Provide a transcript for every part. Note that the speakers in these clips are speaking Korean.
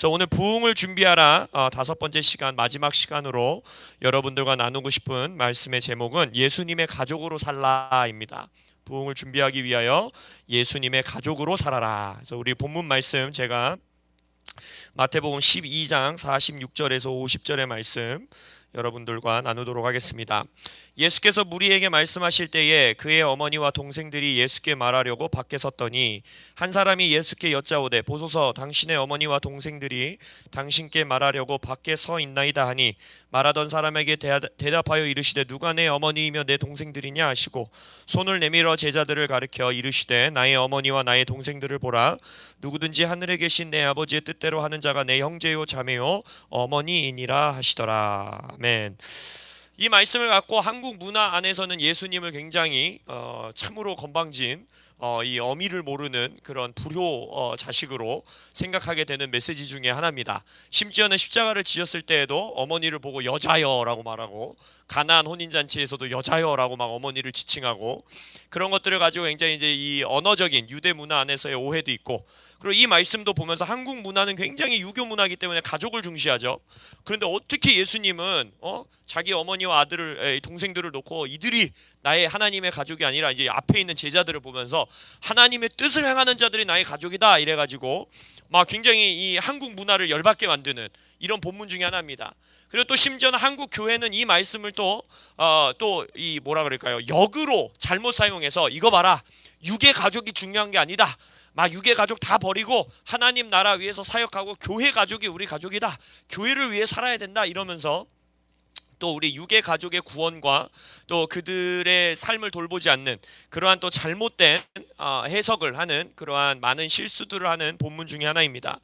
그래서 오늘 부흥을 준비하라 다섯 번째 시간, 마지막 시간으로 여러분들과 나누고 싶은 말씀의 제목은 예수님의 가족으로 살라입니다. 부흥을 준비하기 위하여 예수님의 가족으로 살아라. 그래서 우리 본문 말씀 제가 마태복음 12장 46절에서 50절의 말씀 여러분들과 나누도록 하겠습니다. 예수께서 무리에게 말씀하실 때에 그의 어머니와 동생들이 예수께 말하려고 밖에 섰더니 한 사람이 예수께 여짜오되 보소서 당신의 어머니와 동생들이 당신께 말하려고 밖에 서 있나이다 하니 말하던 사람에게 대답하여 이르시되 누가 내 어머니이며 내 동생들이냐 하시고 손을 내밀어 제자들을 가리켜 이르시되 나의 어머니와 나의 동생들을 보라. 누구든지 하늘에 계신 내 아버지의 뜻대로 하는 자가 내 형제요 자매요 어머니이니라 하시더라. 아멘. 이 말씀을 갖고 한국 문화 안에서는 예수님을 굉장히 참으로 건방진 이 어미를 모르는 그런 불효 자식으로 생각하게 되는 메시지 중에 하나입니다. 심지어는 십자가를 지었을 때에도 어머니를 보고 여자여라고 말하고 가나안 혼인잔치에서도 여자여라고 막 어머니를 지칭하고 그런 것들을 가지고 굉장히 이제 이 언어적인 유대 문화 안에서의 오해도 있고, 그리고 이 말씀도 보면서 한국 문화는 굉장히 유교 문화이기 때문에 가족을 중시하죠. 그런데 어떻게 예수님은 자기 어머니와 아들을 동생들을 놓고 이들이 나의 하나님의 가족이 아니라 이제 앞에 있는 제자들을 보면서 하나님의 뜻을 행하는 자들이 나의 가족이다 이래가지고 막 굉장히 이 한국 문화를 열받게 만드는 이런 본문 중에 하나입니다. 그리고 또 심지어는 한국 교회는 이 말씀을 또 이 뭐라 그럴까요? 역으로 잘못 사용해서 이거 봐라, 육의 가족이 중요한 게 아니다. 막 육의 가족 다 버리고 하나님 나라 위해서 사역하고 교회 가족이 우리 가족이다. 교회를 위해 살아야 된다 이러면서 또 우리 육의 가족의 구원과 또 그들의 삶을 돌보지 않는 그러한 또 잘못된 해석을 하는 그러한 많은 실수들을 하는 본문 중에 하나입니다.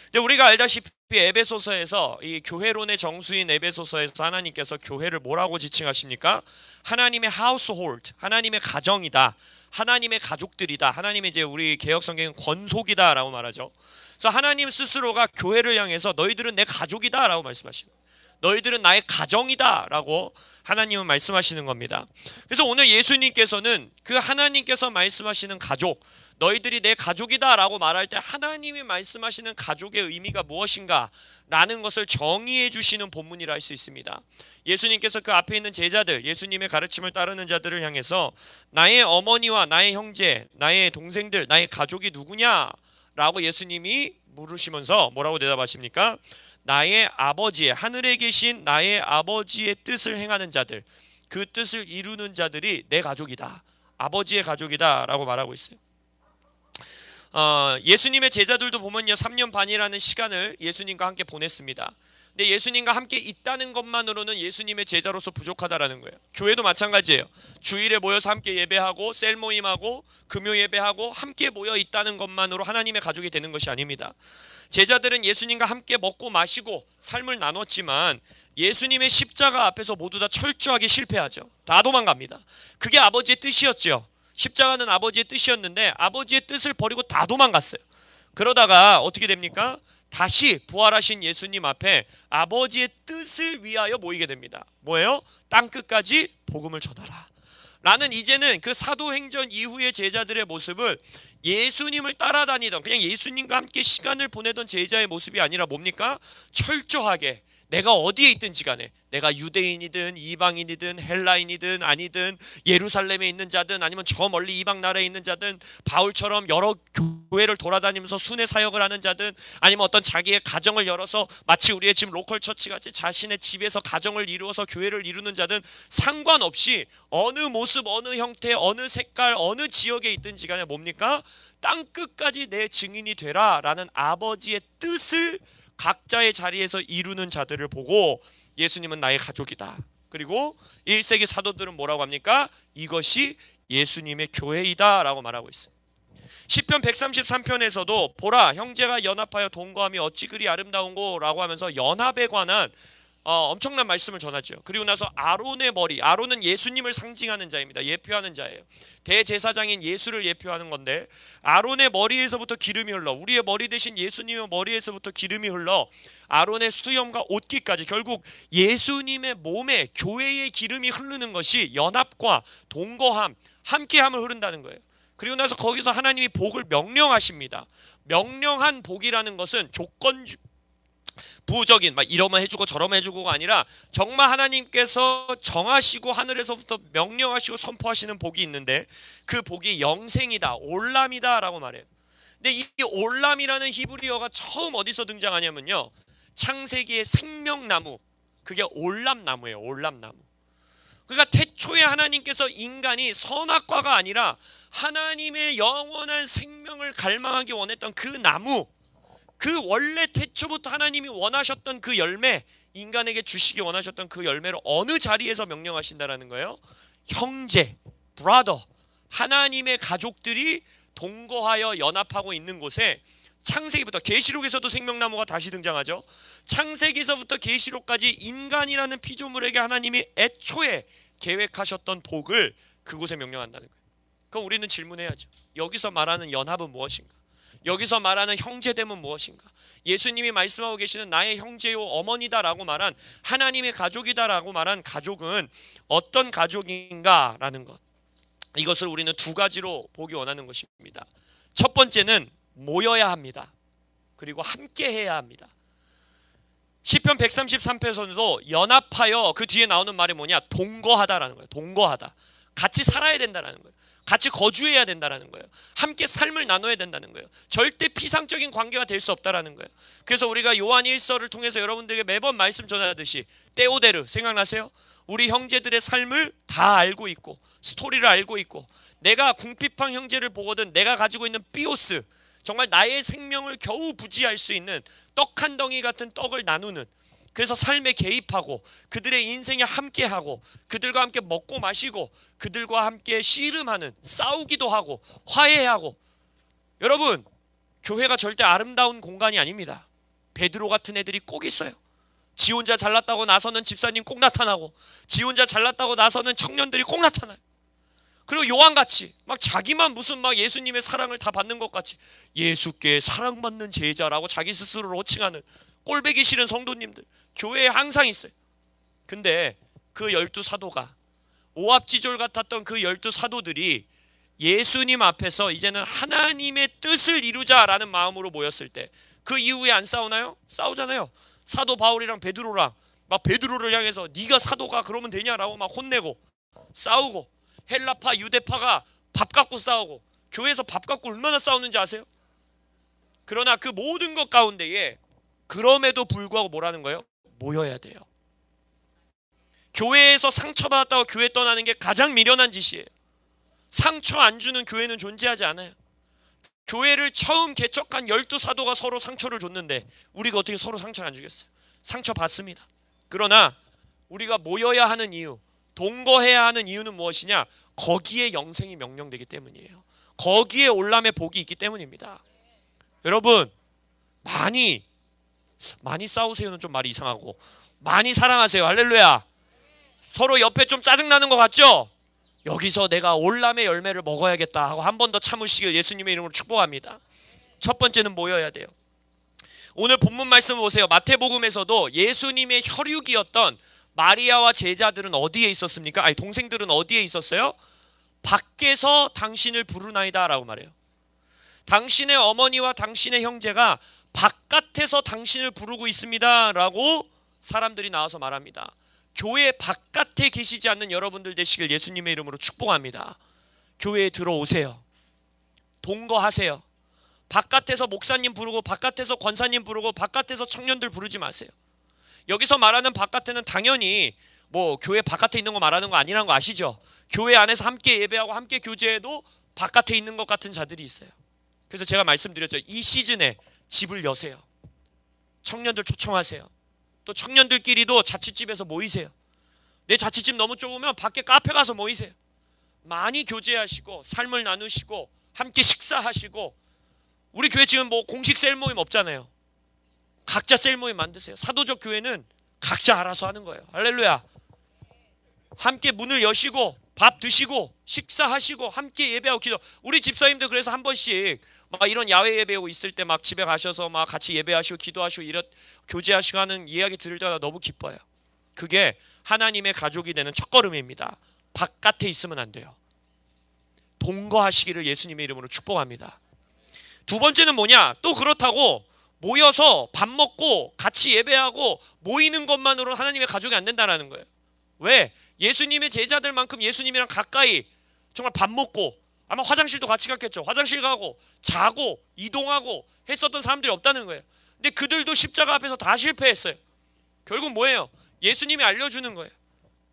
근데 우리가 알다시피 에베소서에서 이 교회론의 정수인 에베소서에서 하나님께서 교회를 뭐라고 지칭하십니까? 하나님의 household, 하나님의 가정이다. 하나님의 가족들이다. 하나님의 이제 우리 개혁 성경은 권속이다라고 말하죠. 그래서 하나님 스스로가 교회를 향해서 너희들은 내 가족이다라고 말씀하시는 거예요. 너희들은 나의 가정이다라고 하나님은 말씀하시는 겁니다. 그래서 오늘 예수님께서는 그 하나님께서 말씀하시는 가족, 너희들이 내 가족이다라고 말할 때 하나님이 말씀하시는 가족의 의미가 무엇인가 라는 것을 정의해 주시는 본문이라 할 수 있습니다. 예수님께서 그 앞에 있는 제자들, 예수님의 가르침을 따르는 자들을 향해서 나의 어머니와 나의 형제, 나의 동생들, 나의 가족이 누구냐라고 예수님이 물으시면서 뭐라고 대답하십니까? 나의 아버지의, 하늘에 계신 나의 아버지의 뜻을 행하는 자들, 그 뜻을 이루는 자들이 내 가족이다, 아버지의 가족이다 라고 말하고 있어요. 예수님의 제자들도 보면요 3년 반이라는 시간을 예수님과 함께 보냈습니다. 근데 예수님과 함께 있다는 것만으로는 예수님의 제자로서 부족하다라는 거예요. 교회도 마찬가지예요. 주일에 모여서 함께 예배하고 셀 모임하고 금요 예배하고 함께 모여 있다는 것만으로 하나님의 가족이 되는 것이 아닙니다. 제자들은 예수님과 함께 먹고 마시고 삶을 나눴지만 예수님의 십자가 앞에서 모두 다 철저하게 실패하죠. 다 도망갑니다. 그게 아버지의 뜻이었죠. 십자가는 아버지의 뜻이었는데 아버지의 뜻을 버리고 다 도망갔어요. 그러다가 어떻게 됩니까? 다시 부활하신 예수님 앞에 아버지의 뜻을 위하여 모이게 됩니다. 뭐예요? 땅끝까지 복음을 전하라 라는, 이제는 그 사도행전 이후의 제자들의 모습을 예수님을 따라다니던 그냥 예수님과 함께 시간을 보내던 제자의 모습이 아니라 뭡니까? 철저하게 내가 어디에 있든지 간에, 내가 유대인이든 이방인이든 헬라인이든 아니든 예루살렘에 있는 자든 아니면 저 멀리 이방 나라에 있는 자든 바울처럼 여러 교회를 돌아다니면서 순회 사역을 하는 자든 아니면 어떤 자기의 가정을 열어서 마치 우리의 지금 로컬 처치같이 자신의 집에서 가정을 이루어서 교회를 이루는 자든 상관없이 어느 모습, 어느 형태, 어느 색깔, 어느 지역에 있든지 간에 뭡니까? 땅끝까지 내 증인이 되라 라는 아버지의 뜻을 각자의 자리에서 이루는 자들을 보고 예수님은 나의 가족이다. 그리고 1세기 사도들은 뭐라고 합니까? 이것이 예수님의 교회이다 라고 말하고 있어요. 시편 133편에서도 보라 형제가 연합하여 동거함이 어찌 그리 아름다운고 라고 하면서 연합에 관한 엄청난 말씀을 전하죠. 그리고 나서 아론의 머리, 아론은 예수님을 상징하는 자입니다. 예표하는 자예요. 대제사장인 예수를 예표하는 건데 아론의 머리에서부터 기름이 흘러, 우리의 머리 대신 예수님의 머리에서부터 기름이 흘러 아론의 수염과 옷깃까지, 결국 예수님의 몸에 교회의 기름이 흐르는 것이 연합과 동거함, 함께함을 흐른다는 거예요. 그리고 나서 거기서 하나님이 복을 명령하십니다. 명령한 복이라는 것은 부적인 막 이러면 해주고 저러면 해주고가 아니라 정말 하나님께서 정하시고 하늘에서부터 명령하시고 선포하시는 복이 있는데 그 복이 영생이다, 올람이다 라고 말해요. 근데 이 올람이라는 히브리어가 처음 어디서 등장하냐면요, 창세기의 생명나무, 그게 올람나무예요. 올람나무. 그러니까 태초에 하나님께서 인간이 선악과가 아니라 하나님의 영원한 생명을 갈망하기 원했던 그 나무, 그 원래 태초부터 하나님이 원하셨던 그 열매, 인간에게 주시기 원하셨던 그 열매를 어느 자리에서 명령하신다라는 거예요? 형제, 브라더, 하나님의 가족들이 동거하여 연합하고 있는 곳에 창세기부터, 계시록에서도 생명나무가 다시 등장하죠. 창세기서부터 계시록까지 인간이라는 피조물에게 하나님이 애초에 계획하셨던 복을 그곳에 명령한다는 거예요. 그럼 우리는 질문해야죠. 여기서 말하는 연합은 무엇인가? 여기서 말하는 형제됨은 무엇인가? 예수님이 말씀하고 계시는 나의 형제요 어머니다라고 말한 하나님의 가족이다라고 말한 가족은 어떤 가족인가라는 것, 이것을 우리는 두 가지로 보기 원하는 것입니다. 첫 번째는 모여야 합니다. 그리고 함께 해야 합니다. 시편 133편에서도 연합하여, 그 뒤에 나오는 말이 뭐냐? 동거하다라는 거예요. 동거하다. 같이 살아야 된다라는 거예요. 같이 거주해야 된다라는 거예요. 함께 삶을 나눠야 된다는 거예요. 절대 피상적인 관계가 될 수 없다라는 거예요. 그래서 우리가 요한 1서를 통해서 여러분들에게 매번 말씀 전하듯이 테오데르 생각나세요? 우리 형제들의 삶을 다 알고 있고 스토리를 알고 있고, 내가 궁핍한 형제를 보거든 내가 가지고 있는 비오스, 정말 나의 생명을 겨우 부지할 수 있는 떡 한 덩이 같은 떡을 나누는, 그래서 삶에 개입하고 그들의 인생에 함께하고 그들과 함께 먹고 마시고 그들과 함께 씨름하는, 싸우기도 하고 화해하고. 여러분, 교회가 절대 아름다운 공간이 아닙니다. 베드로 같은 애들이 꼭 있어요. 지 혼자 잘났다고 나서는 집사님 꼭 나타나고, 지 혼자 잘났다고 나서는 청년들이 꼭 나타나요. 그리고 요한같이 막 자기만 무슨 막 예수님의 사랑을 다 받는 것 같이 예수께 사랑받는 제자라고 자기 스스로를 호칭하는 꼴배기 싫은 성도님들 교회에 항상 있어요. 근데 그 12사도가, 오합지졸 같았던 그 12사도들이 예수님 앞에서 이제는 하나님의 뜻을 이루자라는 마음으로 모였을 때 그 이후에 안 싸우나요? 싸우잖아요. 사도 바울이랑 베드로랑 막 베드로를 향해서 네가 사도가 그러면 되냐라고 막 혼내고 싸우고, 헬라파 유대파가 밥 갖고 싸우고, 교회에서 밥 갖고 얼마나 싸우는지 아세요? 그러나 그 모든 것 가운데에 그럼에도 불구하고 뭐라는 거예요? 모여야 돼요. 교회에서 상처받았다고 교회 떠나는 게 가장 미련한 짓이에요. 상처 안 주는 교회는 존재하지 않아요. 교회를 처음 개척한 12사도가 서로 상처를 줬는데 우리가 어떻게 서로 상처를 안 주겠어요? 상처 받습니다. 그러나 우리가 모여야 하는 이유, 동거해야 하는 이유는 무엇이냐? 거기에 영생이 명령되기 때문이에요. 거기에 올람의 복이 있기 때문입니다. 여러분, 많이 싸우세요는 좀 말이 이상하고 많이 사랑하세요. 할렐루야. 서로 옆에 좀 짜증나는 것 같죠? 여기서 내가 올람의 열매를 먹어야겠다 하고 한 번 더 참으시길 예수님의 이름으로 축복합니다. 첫 번째는 모여야 돼요. 오늘 본문 말씀 보세요. 마태복음에서도 예수님의 혈육이었던 마리아와 제자들은 어디에 있었습니까? 아니, 동생들은 어디에 있었어요? 밖에서 당신을 부르나이다 라고 말해요. 당신의 어머니와 당신의 형제가 바깥에서 당신을 부르고 있습니다 라고 사람들이 나와서 말합니다. 교회 바깥에 계시지 않는 여러분들 되시길 예수님의 이름으로 축복합니다. 교회에 들어오세요. 동거하세요. 바깥에서 목사님 부르고 바깥에서 권사님 부르고 바깥에서 청년들 부르지 마세요. 여기서 말하는 바깥에는 당연히 뭐 교회 바깥에 있는 거 말하는 거 아니라는 거 아시죠? 교회 안에서 함께 예배하고 함께 교제해도 바깥에 있는 것 같은 자들이 있어요. 그래서 제가 말씀드렸죠. 이 시즌에 집을 여세요. 청년들 초청하세요. 또 청년들끼리도 자취집에서 모이세요. 내 자취집 너무 좁으면 밖에 카페 가서 모이세요. 많이 교제하시고 삶을 나누시고 함께 식사하시고. 우리 교회 지금 뭐 공식 셀 모임 없잖아요. 각자 셀 모임 만드세요. 사도적 교회는 각자 알아서 하는 거예요. 할렐루야. 함께 문을 여시고 밥 드시고 식사하시고 함께 예배하고 기도. 우리 집사님들 그래서 한 번씩 막 이런 야외 예배하고 있을 때 막 집에 가셔서 막 같이 예배하시고 기도하시고 이런 교제하시고 하는 이야기 들을 때마다 너무 기뻐요. 그게 하나님의 가족이 되는 첫걸음입니다. 바깥에 있으면 안 돼요. 동거하시기를 예수님의 이름으로 축복합니다. 두 번째는 뭐냐? 또 그렇다고 모여서 밥 먹고 같이 예배하고 모이는 것만으로 하나님의 가족이 안 된다는 거예요. 왜? 예수님의 제자들만큼 예수님이랑 가까이 정말 밥 먹고 아마 화장실도 같이 갔겠죠. 화장실 가고 자고 이동하고 했었던 사람들이 없다는 거예요. 근데 그들도 십자가 앞에서 다 실패했어요. 결국 뭐예요? 예수님이 알려주는 거예요.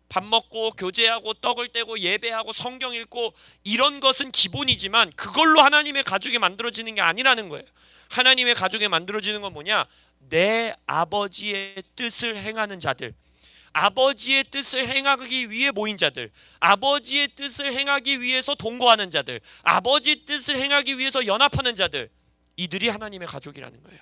밥 먹고 교제하고 떡을 떼고 예배하고 성경 읽고 이런 것은 기본이지만 그걸로 하나님의 가족이 만들어지는 게 아니라는 거예요. 하나님의 가족이 만들어지는 건 뭐냐? 내 아버지의 뜻을 행하는 자들, 아버지의 뜻을 행하기 위해 모인 자들, 아버지의 뜻을 행하기 위해서 동거하는 자들, 아버지 뜻을 행하기 위해서 연합하는 자들, 이들이 하나님의 가족이라는 거예요.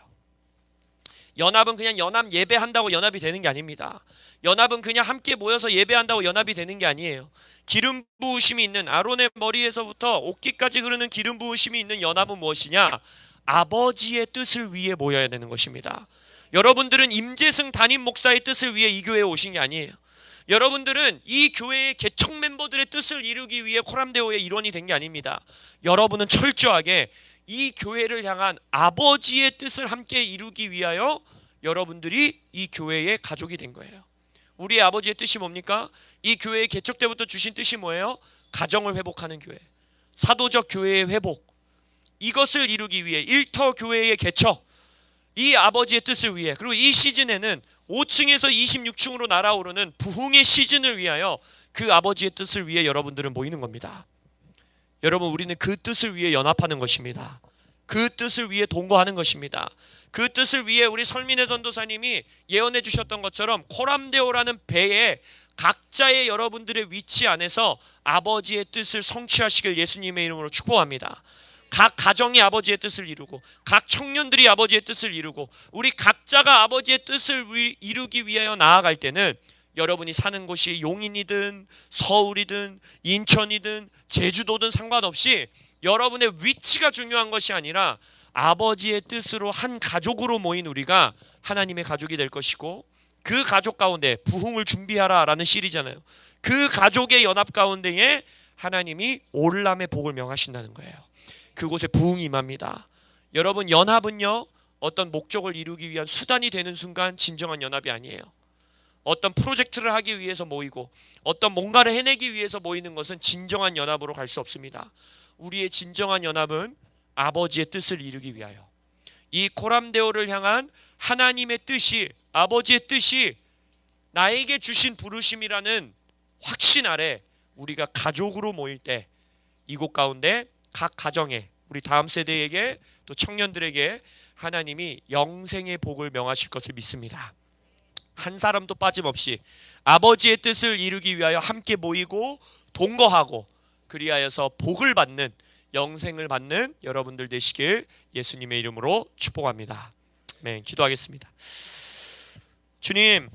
연합은 그냥 연합 예배한다고 연합이 되는 게 아닙니다. 연합은 그냥 함께 모여서 예배한다고 연합이 되는 게 아니에요. 기름 부으심이 있는 아론의 머리에서부터 옷깃까지 흐르는 기름 부으심이 있는 연합은 무엇이냐? 아버지의 뜻을 위해 모여야 되는 것입니다. 여러분들은 임재승 담임 목사의 뜻을 위해 이 교회에 오신 게 아니에요. 여러분들은 이 교회의 개척 멤버들의 뜻을 이루기 위해 코람데오의 일원이 된 게 아닙니다. 여러분은 철저하게 이 교회를 향한 아버지의 뜻을 함께 이루기 위하여 여러분들이 이 교회의 가족이 된 거예요. 우리의 아버지의 뜻이 뭡니까? 이 교회의 개척 때부터 주신 뜻이 뭐예요? 가정을 회복하는 교회, 사도적 교회의 회복, 이것을 이루기 위해 일터 교회의 개척, 이 아버지의 뜻을 위해, 그리고 이 시즌에는 5층에서 26층으로 날아오르는 부흥의 시즌을 위하여 그 아버지의 뜻을 위해 여러분들은 모이는 겁니다. 여러분, 우리는 그 뜻을 위해 연합하는 것입니다. 그 뜻을 위해 동거하는 것입니다. 그 뜻을 위해 우리 설민의 전도사님이 예언해 주셨던 것처럼 코람데오라는 배에 각자의 여러분들의 위치 안에서 아버지의 뜻을 성취하시길 예수님의 이름으로 축복합니다. 각 가정이 아버지의 뜻을 이루고 각 청년들이 아버지의 뜻을 이루고 우리 각자가 아버지의 뜻을 이루기 위하여 나아갈 때는 여러분이 사는 곳이 용인이든 서울이든 인천이든 제주도든 상관없이 여러분의 위치가 중요한 것이 아니라 아버지의 뜻으로 한 가족으로 모인 우리가 하나님의 가족이 될 것이고, 그 가족 가운데 부흥을 준비하라 라는 시리잖아요. 그 가족의 연합 가운데에 하나님이 올람의 복을 명하신다는 거예요. 그곳에 부흥이 임합니다. 여러분, 연합은요 어떤 목적을 이루기 위한 수단이 되는 순간 진정한 연합이 아니에요. 어떤 프로젝트를 하기 위해서 모이고 어떤 뭔가를 해내기 위해서 모이는 것은 진정한 연합으로 갈 수 없습니다. 우리의 진정한 연합은 아버지의 뜻을 이루기 위하여, 이 코람데오를 향한 하나님의 뜻이, 아버지의 뜻이 나에게 주신 부르심이라는 확신 아래 우리가 가족으로 모일 때 이곳 가운데 각 가정에, 우리 다음 세대에게 또 청년들에게 하나님이 영생의 복을 명하실 것을 믿습니다. 한 사람도 빠짐없이 아버지의 뜻을 이루기 위하여 함께 모이고 동거하고 그리하여서 복을 받는, 영생을 받는 여러분들 되시길 예수님의 이름으로 축복합니다. 아멘. 기도하겠습니다. 주님,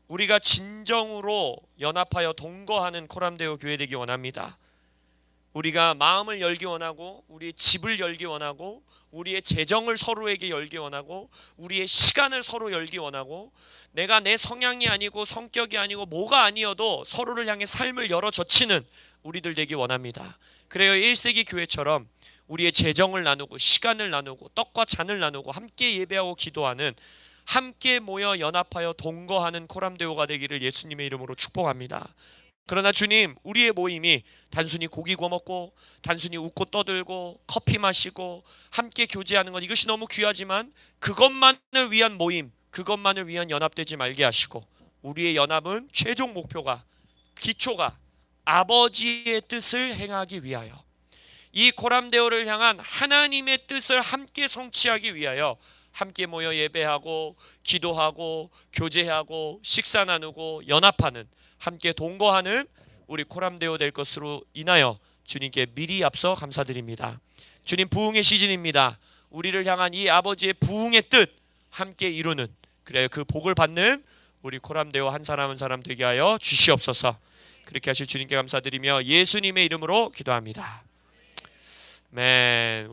우리가 진정으로 연합하여 동거하는 코람데오 교회 되기 원합니다. 우리가 마음을 열기 원하고 우리의 집을 열기 원하고 우리의 재정을 서로에게 열기 원하고 우리의 시간을 서로 열기 원하고, 내가 내 성향이 아니고 성격이 아니고 뭐가 아니어도 서로를 향해 삶을 열어 젖히는 우리들 되기 원합니다. 그래요, 1세기 교회처럼 우리의 재정을 나누고 시간을 나누고 떡과 잔을 나누고 함께 예배하고 기도하는, 함께 모여 연합하여 동거하는 코람데오가 되기를 예수님의 이름으로 축복합니다. 그러나 주님, 우리의 모임이 단순히 고기 구워 먹고 단순히 웃고 떠들고 커피 마시고 함께 교제하는 것, 이것이 너무 귀하지만 그것만을 위한 모임, 그것만을 위한 연합되지 말게 하시고, 우리의 연합은 최종 목표가, 기초가 아버지의 뜻을 행하기 위하여, 이 코람데오를 향한 하나님의 뜻을 함께 성취하기 위하여 함께 모여 예배하고 기도하고 교제하고 식사 나누고 연합하는, 함께 동거하는 우리 코람데오 될 것으로 인하여 주님께 미리 앞서 감사드립니다. 주님, 부흥의 시즌입니다. 우리를 향한 이 아버지의 부흥의 뜻 함께 이루는, 그래요, 그 복을 받는 우리 코람데오 한 사람 한 사람 되게 하여 주시옵소서. 그렇게 하실 주님께 감사드리며 예수님의 이름으로 기도합니다. 아멘.